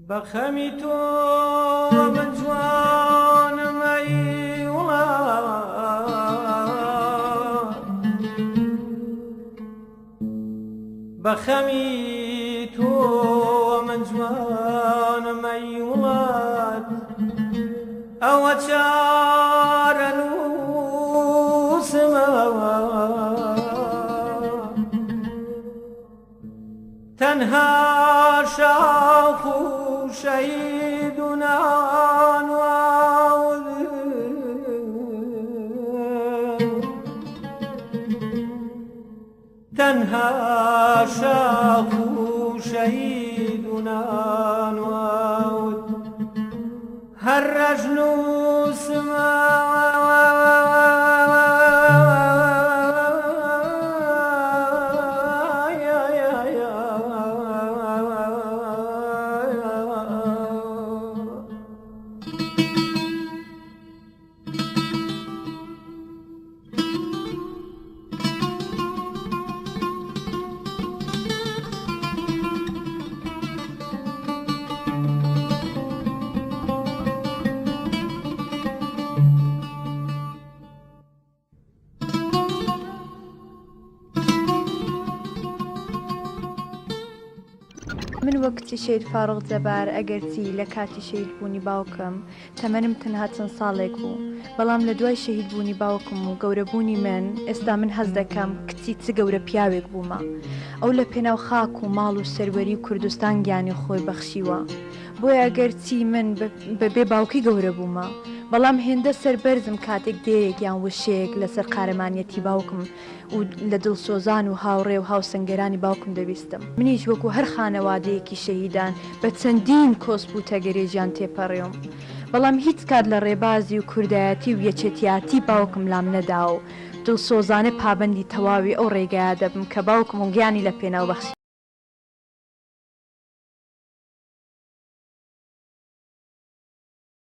بەخەمی تۆ من جوانم ئەی وڵات، بەخەمی تۆ من جوانم ئەی وڵات، ئەوە چارە نووسمەوە تەنها شاخ و شەهید و نانواود، تەنها شاخ و شەهید و نانواود، هەر ڕەش من وەکتی شەید فاروق جەبار ئەگەرچی لە کاتی شەید بوونی باوکم تەمەنم تەنها چەند ساڵێک بوو، بەڵام لە دوای شەهید بوونی باوکم و گەورەبوونی من ئێستا من هەز دەکەم کچی چ گەورە پیاوێک بوومە. ئەو لە پێناو خاک و ماڵ و سەروەری و کوردستان گیانی خۆی بەخشیوە، بۆیە ئەگەرچی من بەبێ باوکی گەورە بوومە، بەڵام هێندە سەربەرزم کاتێک دێرێک یان وشەیەک لەسەر قارەمانیەتی باوکم و لە دڵسۆزان و هاوڕێ و هاوسەنگەرانی باوکم دەویستم. منیش وەکو هەر خانەوادەیەکی شەهیدان بە چەندین کۆسپ و تەگەرێژیان تێپەڕێم، بەڵام هیچ کات لە ڕێبازی و کوردایەتی و یەکێتیاتی باوکم لام نەدا و دڵسۆزانە پابەندی تەواوی ئەو ڕێگایە دەبم کە باوکم و گیانی لە پێناو بەخشی.